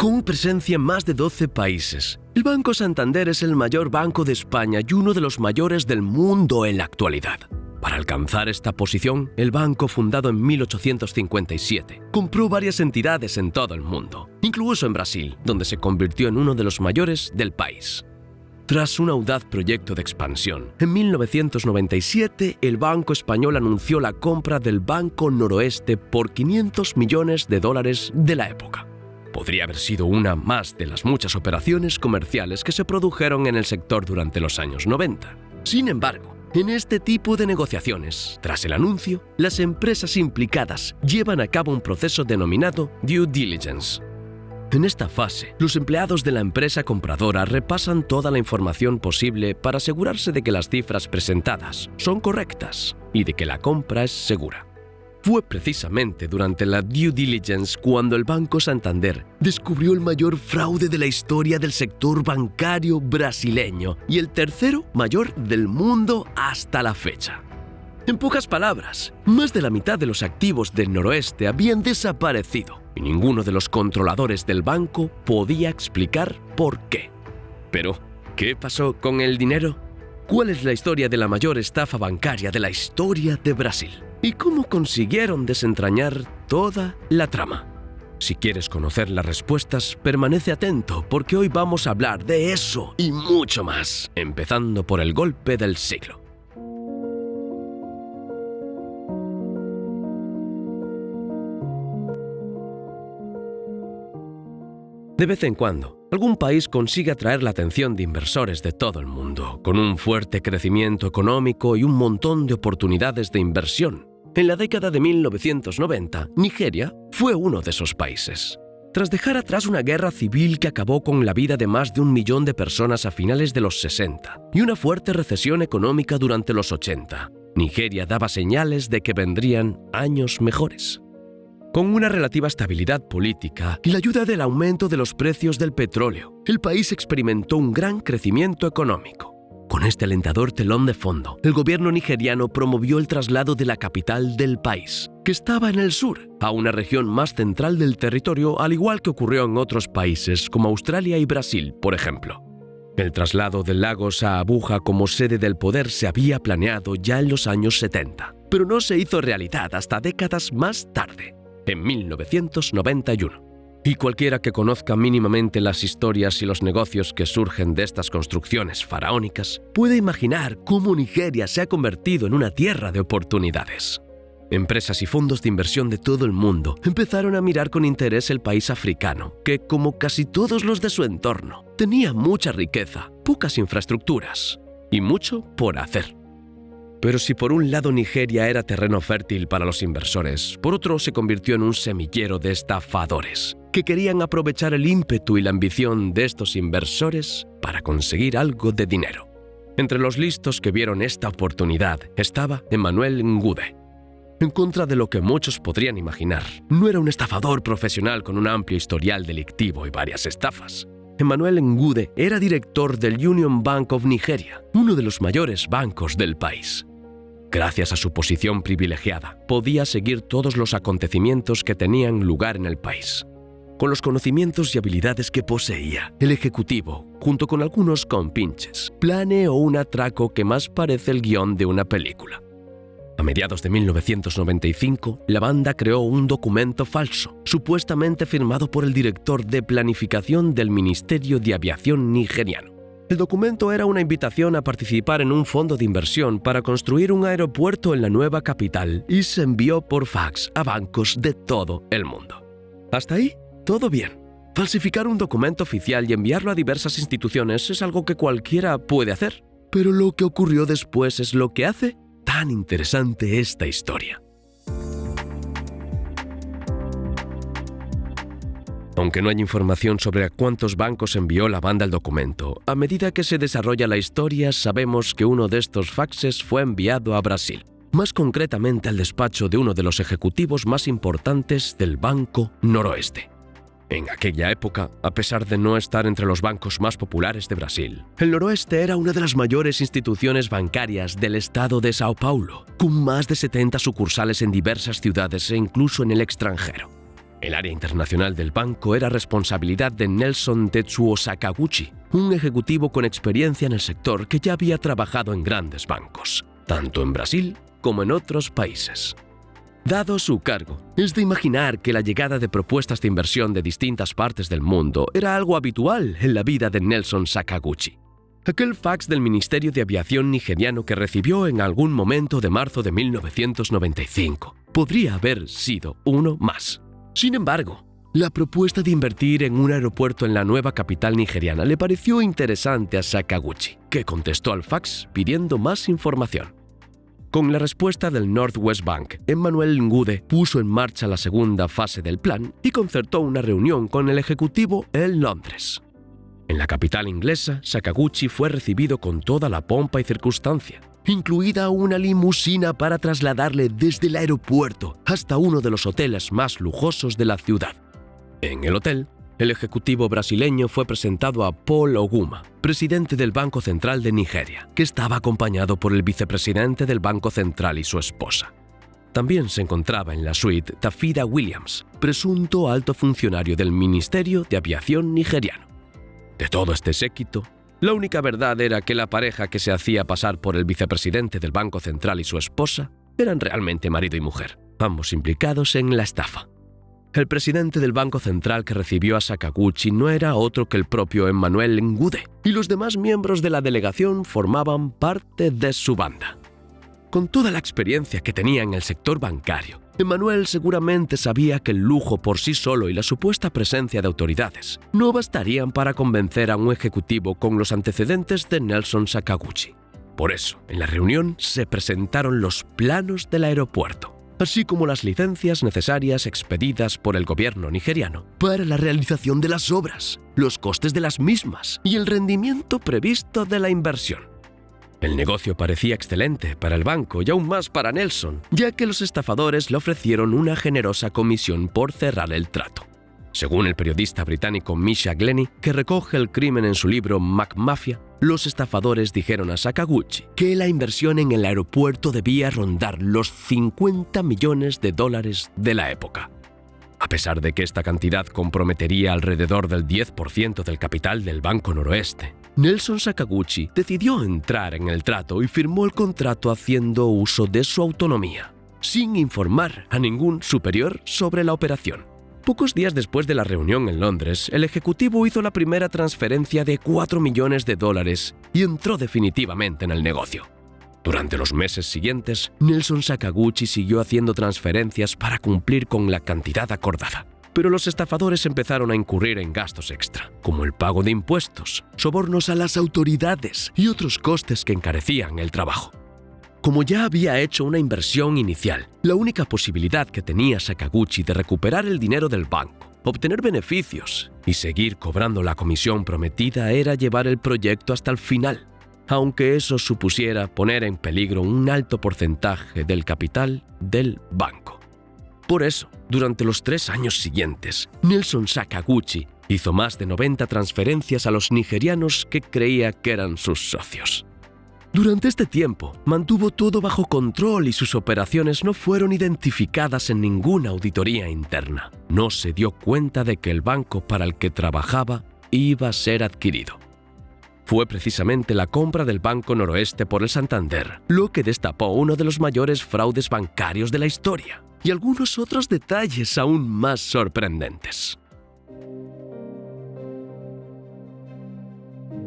Con presencia en más de 12 países, el Banco Santander es el mayor banco de España y uno de los mayores del mundo en la actualidad. Para alcanzar esta posición, el banco, fundado en 1857, compró varias entidades en todo el mundo, incluso en Brasil, donde se convirtió en uno de los mayores del país. Tras un audaz proyecto de expansión, en 1997 el Banco Español anunció la compra del Banco Noroeste por $500 millones de la época. Podría haber sido una más de las muchas operaciones comerciales que se produjeron en el sector durante los años 90. Sin embargo, en este tipo de negociaciones, tras el anuncio, las empresas implicadas llevan a cabo un proceso denominado due diligence. En esta fase, los empleados de la empresa compradora repasan toda la información posible para asegurarse de que las cifras presentadas son correctas y de que la compra es segura. Fue precisamente durante la due diligence cuando el Banco Santander descubrió el mayor fraude de la historia del sector bancario brasileño y el tercero mayor del mundo hasta la fecha. En pocas palabras, más de la mitad de los activos del Noroeste habían desaparecido y ninguno de los controladores del banco podía explicar por qué. Pero, ¿qué pasó con el dinero? ¿Cuál es la historia de la mayor estafa bancaria de la historia de Brasil? ¿Y cómo consiguieron desentrañar toda la trama? Si quieres conocer las respuestas, permanece atento porque hoy vamos a hablar de eso y mucho más, empezando por el golpe del siglo. De vez en cuando, algún país consigue atraer la atención de inversores de todo el mundo, con un fuerte crecimiento económico y un montón de oportunidades de inversión. En la década de 1990, Nigeria fue uno de esos países. Tras dejar atrás una guerra civil que acabó con la vida de más de 1 millón de personas a finales de los 60 y una fuerte recesión económica durante los 80, Nigeria daba señales de que vendrían años mejores. Con una relativa estabilidad política y la ayuda del aumento de los precios del petróleo, el país experimentó un gran crecimiento económico. Con este alentador telón de fondo, el gobierno nigeriano promovió el traslado de la capital del país, que estaba en el sur, a una región más central del territorio, al igual que ocurrió en otros países como Australia y Brasil, por ejemplo. El traslado de Lagos a Abuja como sede del poder se había planeado ya en los años 70, pero no se hizo realidad hasta décadas más tarde, en 1991. Y cualquiera que conozca mínimamente las historias y los negocios que surgen de estas construcciones faraónicas puede imaginar cómo Nigeria se ha convertido en una tierra de oportunidades. Empresas y fondos de inversión de todo el mundo empezaron a mirar con interés el país africano, que, como casi todos los de su entorno, tenía mucha riqueza, pocas infraestructuras y mucho por hacer. Pero si por un lado Nigeria era terreno fértil para los inversores, por otro se convirtió en un semillero de estafadores que querían aprovechar el ímpetu y la ambición de estos inversores para conseguir algo de dinero. Entre los listos que vieron esta oportunidad estaba Emmanuel Ngude. En contra de lo que muchos podrían imaginar, no era un estafador profesional con un amplio historial delictivo y varias estafas. Emmanuel Ngude era director del Union Bank of Nigeria, uno de los mayores bancos del país. Gracias a su posición privilegiada, podía seguir todos los acontecimientos que tenían lugar en el país. Con los conocimientos y habilidades que poseía, el ejecutivo, junto con algunos compinches, planeó un atraco que más parece el guión de una película. A mediados de 1995, la banda creó un documento falso, supuestamente firmado por el director de planificación del Ministerio de Aviación nigeriano. El documento era una invitación a participar en un fondo de inversión para construir un aeropuerto en la nueva capital y se envió por fax a bancos de todo el mundo. Hasta ahí, todo bien. Falsificar un documento oficial y enviarlo a diversas instituciones es algo que cualquiera puede hacer. Pero lo que ocurrió después es lo que hace tan interesante esta historia. Aunque no hay información sobre a cuántos bancos envió la banda el documento, a medida que se desarrolla la historia sabemos que uno de estos faxes fue enviado a Brasil, más concretamente al despacho de uno de los ejecutivos más importantes del Banco Noroeste. En aquella época, a pesar de no estar entre los bancos más populares de Brasil, el Noroeste era una de las mayores instituciones bancarias del estado de Sao Paulo, con más de 70 sucursales en diversas ciudades e incluso en el extranjero. El área internacional del banco era responsabilidad de Nelson Tetsuo Sakaguchi, un ejecutivo con experiencia en el sector que ya había trabajado en grandes bancos, tanto en Brasil como en otros países. Dado su cargo, es de imaginar que la llegada de propuestas de inversión de distintas partes del mundo era algo habitual en la vida de Nelson Sakaguchi. Aquel fax del Ministerio de Aviación nigeriano que recibió en algún momento de marzo de 1995 podría haber sido uno más. Sin embargo, la propuesta de invertir en un aeropuerto en la nueva capital nigeriana le pareció interesante a Sakaguchi, que contestó al fax pidiendo más información. Con la respuesta del Northwest Bank, Emmanuel Ngude puso en marcha la segunda fase del plan y concertó una reunión con el ejecutivo en Londres. En la capital inglesa, Sakaguchi fue recibido con toda la pompa y circunstancia, incluida una limusina para trasladarle desde el aeropuerto hasta uno de los hoteles más lujosos de la ciudad. En el hotel, el ejecutivo brasileño fue presentado a Paul Oguma, presidente del Banco Central de Nigeria, que estaba acompañado por el vicepresidente del Banco Central y su esposa. También se encontraba en la suite Tafida Williams, presunto alto funcionario del Ministerio de Aviación nigeriano. De todo este séquito, la única verdad era que la pareja que se hacía pasar por el vicepresidente del Banco Central y su esposa eran realmente marido y mujer, ambos implicados en la estafa. El presidente del Banco Central que recibió a Sakaguchi no era otro que el propio Emmanuel Ngude, y los demás miembros de la delegación formaban parte de su banda. Con toda la experiencia que tenía en el sector bancario, Emmanuel seguramente sabía que el lujo por sí solo y la supuesta presencia de autoridades no bastarían para convencer a un ejecutivo con los antecedentes de Nelson Sakaguchi. Por eso, en la reunión se presentaron los planos del aeropuerto, así como las licencias necesarias expedidas por el gobierno nigeriano para la realización de las obras, los costes de las mismas y el rendimiento previsto de la inversión. El negocio parecía excelente para el banco y aún más para Nelson, ya que los estafadores le ofrecieron una generosa comisión por cerrar el trato. Según el periodista británico Misha Glenny, que recoge el crimen en su libro McMafia, los estafadores dijeron a Sakaguchi que la inversión en el aeropuerto debía rondar los $50 millones de la época. A pesar de que esta cantidad comprometería alrededor del 10% del capital del Banco Noroeste, Nelson Sakaguchi decidió entrar en el trato y firmó el contrato haciendo uso de su autonomía, sin informar a ningún superior sobre la operación. Pocos días después de la reunión en Londres, el ejecutivo hizo la primera transferencia de $4 millones y entró definitivamente en el negocio. Durante los meses siguientes, Nelson Sakaguchi siguió haciendo transferencias para cumplir con la cantidad acordada. Pero los estafadores empezaron a incurrir en gastos extra, como el pago de impuestos, sobornos a las autoridades y otros costes que encarecían el trabajo. Como ya había hecho una inversión inicial, la única posibilidad que tenía Sakaguchi de recuperar el dinero del banco, obtener beneficios y seguir cobrando la comisión prometida era llevar el proyecto hasta el final, aunque eso supusiera poner en peligro un alto porcentaje del capital del banco. Por eso, durante los 3 años siguientes, Nelson Sakaguchi hizo más de 90 transferencias a los nigerianos que creía que eran sus socios. Durante este tiempo, mantuvo todo bajo control y sus operaciones no fueron identificadas en ninguna auditoría interna. No se dio cuenta de que el banco para el que trabajaba iba a ser adquirido. Fue precisamente la compra del Banco Noroeste por el Santander lo que destapó uno de los mayores fraudes bancarios de la historia y algunos otros detalles aún más sorprendentes.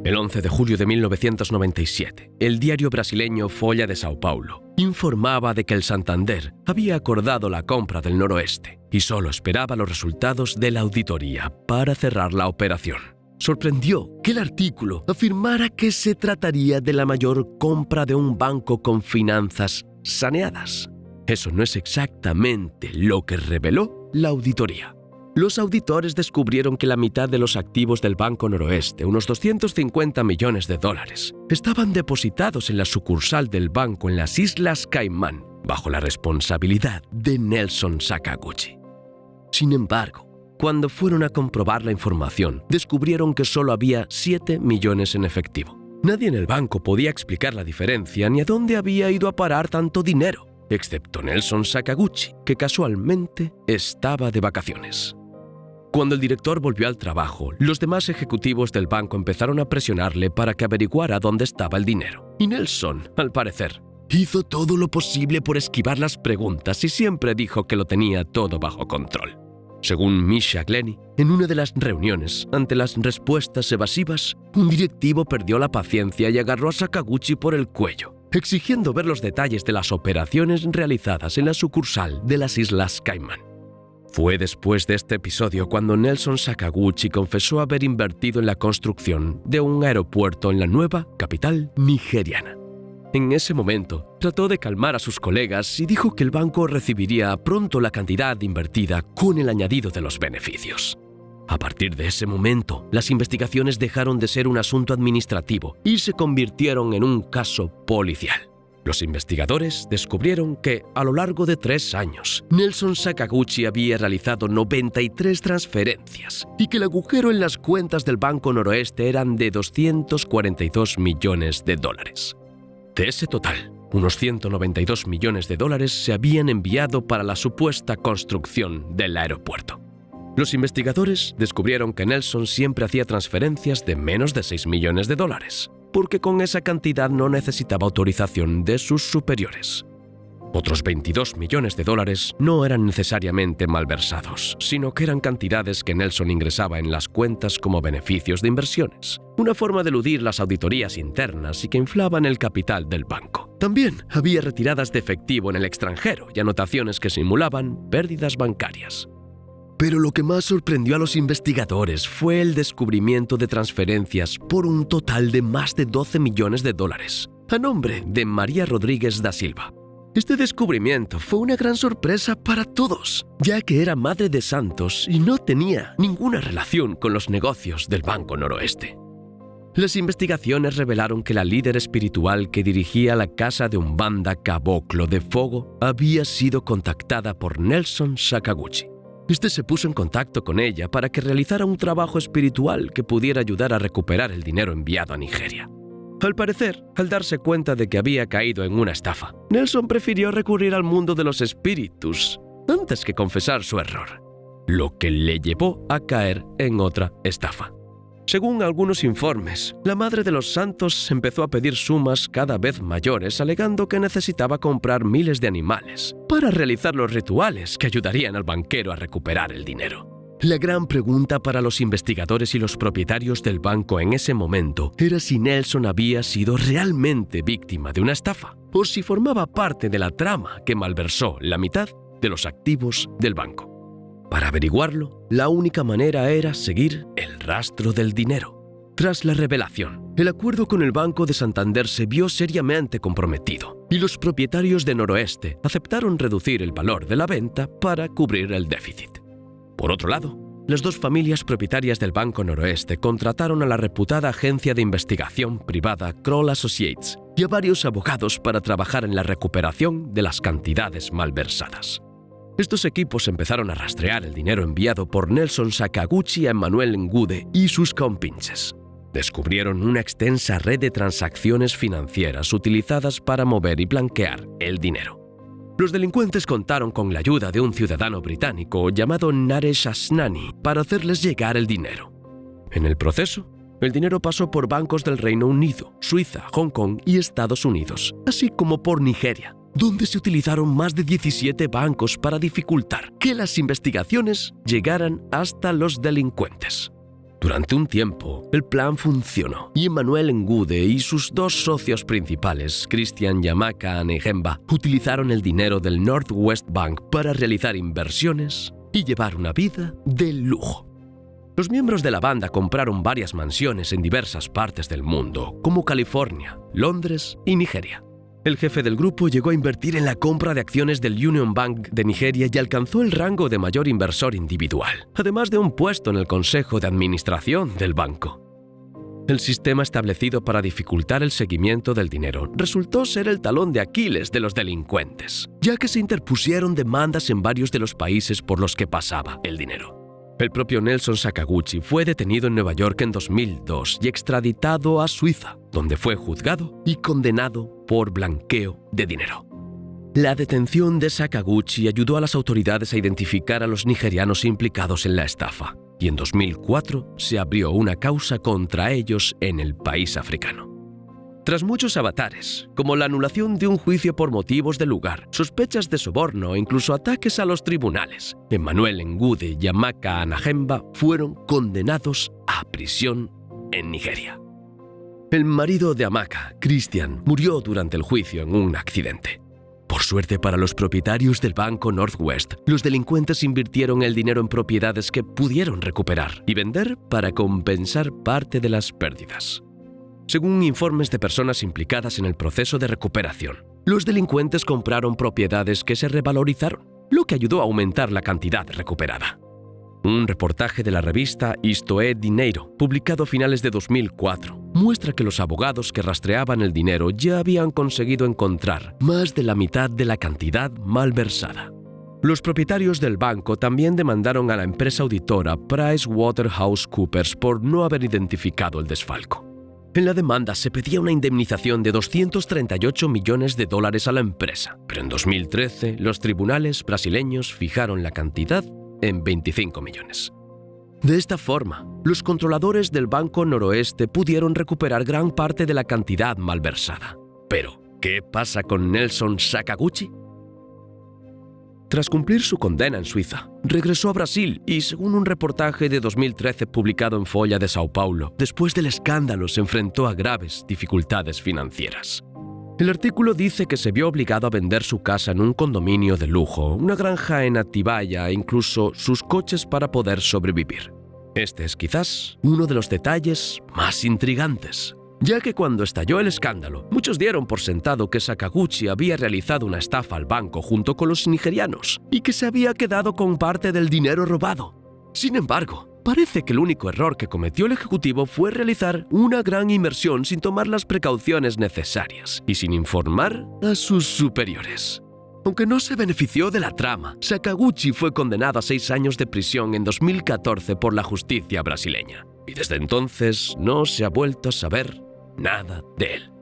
El 11 de julio de 1997, el diario brasileño Folha de São Paulo informaba de que el Santander había acordado la compra del Noroeste y solo esperaba los resultados de la auditoría para cerrar la operación. Sorprendió que el artículo afirmara que se trataría de la mayor compra de un banco con finanzas saneadas. Eso no es exactamente lo que reveló la auditoría. Los auditores descubrieron que la mitad de los activos del Banco Noroeste, unos $250 millones, estaban depositados en la sucursal del banco en las Islas Caimán, bajo la responsabilidad de Nelson Sakaguchi. Sin embargo, cuando fueron a comprobar la información, descubrieron que solo había 7 millones en efectivo. Nadie en el banco podía explicar la diferencia ni a dónde había ido a parar tanto dinero. excepto Nelson Sakaguchi, que casualmente estaba de vacaciones. Cuando el director volvió al trabajo, los demás ejecutivos del banco empezaron a presionarle para que averiguara dónde estaba el dinero. Y Nelson, al parecer, hizo todo lo posible por esquivar las preguntas y siempre dijo que lo tenía todo bajo control. Según Misha Glenny, en una de las reuniones, ante las respuestas evasivas, un directivo perdió la paciencia y agarró a Sakaguchi por el cuello, exigiendo ver los detalles de las operaciones realizadas en la sucursal de las Islas Caimán. Fue después de este episodio cuando Nelson Sakaguchi confesó haber invertido en la construcción de un aeropuerto en la nueva capital nigeriana. En ese momento, trató de calmar a sus colegas y dijo que el banco recibiría pronto la cantidad invertida con el añadido de los beneficios. A partir de ese momento, las investigaciones dejaron de ser un asunto administrativo y se convirtieron en un caso policial. Los investigadores descubrieron que, a lo largo de 3 años, Nelson Sakaguchi había realizado 93 transferencias y que el agujero en las cuentas del Banco Noroeste eran de $242 millones. De ese total, unos $192 millones se habían enviado para la supuesta construcción del aeropuerto. Los investigadores descubrieron que Nelson siempre hacía transferencias de menos de $6 millones, porque con esa cantidad no necesitaba autorización de sus superiores. Otros $22 millones no eran necesariamente malversados, sino que eran cantidades que Nelson ingresaba en las cuentas como beneficios de inversiones, una forma de eludir las auditorías internas y que inflaban el capital del banco. También había retiradas de efectivo en el extranjero y anotaciones que simulaban pérdidas bancarias. Pero lo que más sorprendió a los investigadores fue el descubrimiento de transferencias por un total de más de $12 millones a nombre de María Rodríguez da Silva. Este descubrimiento fue una gran sorpresa para todos, ya que era madre de santos y no tenía ninguna relación con los negocios del Banco Noroeste. Las investigaciones revelaron que la líder espiritual que dirigía la casa de Umbanda Caboclo de Fogo había sido contactada por Nelson Sakaguchi. Este se puso en contacto con ella para que realizara un trabajo espiritual que pudiera ayudar a recuperar el dinero enviado a Nigeria. Al parecer, al darse cuenta de que había caído en una estafa, Nelson prefirió recurrir al mundo de los espíritus antes que confesar su error, lo que le llevó a caer en otra estafa. Según algunos informes, la Madre de los Santos empezó a pedir sumas cada vez mayores, alegando que necesitaba comprar miles de animales para realizar los rituales que ayudarían al banquero a recuperar el dinero. La gran pregunta para los investigadores y los propietarios del banco en ese momento era si Nelson había sido realmente víctima de una estafa o si formaba parte de la trama que malversó la mitad de los activos del banco. Para averiguarlo, la única manera era seguir el rastro del dinero. Tras la revelación, el acuerdo con el Banco de Santander se vio seriamente comprometido y los propietarios de Noroeste aceptaron reducir el valor de la venta para cubrir el déficit. Por otro lado, las 2 familias propietarias del Banco Noroeste contrataron a la reputada agencia de investigación privada Kroll Associates y a varios abogados para trabajar en la recuperación de las cantidades malversadas. Estos equipos empezaron a rastrear el dinero enviado por Nelson Sakaguchi a Emmanuel Ngude y sus compinches. Descubrieron una extensa red de transacciones financieras utilizadas para mover y blanquear el dinero. Los delincuentes contaron con la ayuda de un ciudadano británico llamado Naresh Asnani para hacerles llegar el dinero. En el proceso, el dinero pasó por bancos del Reino Unido, Suiza, Hong Kong y Estados Unidos, así como por Nigeria, donde se utilizaron más de 17 bancos para dificultar que las investigaciones llegaran hasta los delincuentes. Durante un tiempo, el plan funcionó y Emmanuel Ngude y sus 2 socios principales, Christian Yamaka Anehemba, utilizaron el dinero del Northwest Bank para realizar inversiones y llevar una vida de lujo. Los miembros de la banda compraron varias mansiones en diversas partes del mundo, como California, Londres y Nigeria. El jefe del grupo llegó a invertir en la compra de acciones del Union Bank de Nigeria y alcanzó el rango de mayor inversor individual, además de un puesto en el consejo de administración del banco. El sistema establecido para dificultar el seguimiento del dinero resultó ser el talón de Aquiles de los delincuentes, ya que se interpusieron demandas en varios de los países por los que pasaba el dinero. El propio Nelson Sakaguchi fue detenido en Nueva York en 2002 y extraditado a Suiza, donde fue juzgado y condenado por blanqueo de dinero. La detención de Sakaguchi ayudó a las autoridades a identificar a los nigerianos implicados en la estafa, y en 2004 se abrió una causa contra ellos en el país africano. Tras muchos avatares, como la anulación de un juicio por motivos de lugar, sospechas de soborno e incluso ataques a los tribunales, Emmanuel Ngude y Amaka Anahemba fueron condenados a prisión en Nigeria. El marido de Amaka, Christian, murió durante el juicio en un accidente. Por suerte para los propietarios del banco Northwest, los delincuentes invirtieron el dinero en propiedades que pudieron recuperar y vender para compensar parte de las pérdidas. Según informes de personas implicadas en el proceso de recuperación, los delincuentes compraron propiedades que se revalorizaron, lo que ayudó a aumentar la cantidad recuperada. Un reportaje de la revista Isto é Dinheiro, publicado a finales de 2004, muestra que los abogados que rastreaban el dinero ya habían conseguido encontrar más de la mitad de la cantidad malversada. Los propietarios del banco también demandaron a la empresa auditora PricewaterhouseCoopers por no haber identificado el desfalco. En la demanda se pedía una indemnización de $238 millones a la empresa, pero en 2013 los tribunales brasileños fijaron la cantidad en 25 millones. De esta forma, los controladores del Banco Noroeste pudieron recuperar gran parte de la cantidad malversada. Pero, ¿qué pasa con Nelson Sakaguchi? Tras cumplir su condena en Suiza, regresó a Brasil y, según un reportaje de 2013 publicado en Folha de São Paulo, después del escándalo se enfrentó a graves dificultades financieras. El artículo dice que se vio obligado a vender su casa en un condominio de lujo, una granja en Atibaia e incluso sus coches para poder sobrevivir. Este es quizás uno de los detalles más intrigantes, ya que cuando estalló el escándalo, muchos dieron por sentado que Sakaguchi había realizado una estafa al banco junto con los nigerianos y que se había quedado con parte del dinero robado. Sin embargo, parece que el único error que cometió el ejecutivo fue realizar una gran inversión sin tomar las precauciones necesarias y sin informar a sus superiores. Aunque no se benefició de la trama, Sakaguchi fue condenado a 6 años de prisión en 2014 por la justicia brasileña. Y desde entonces no se ha vuelto a saber nada de él.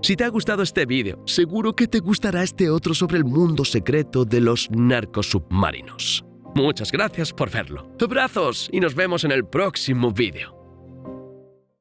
Si te ha gustado este vídeo, seguro que te gustará este otro sobre el mundo secreto de los narcosubmarinos. Muchas gracias por verlo. Abrazos y nos vemos en el próximo vídeo.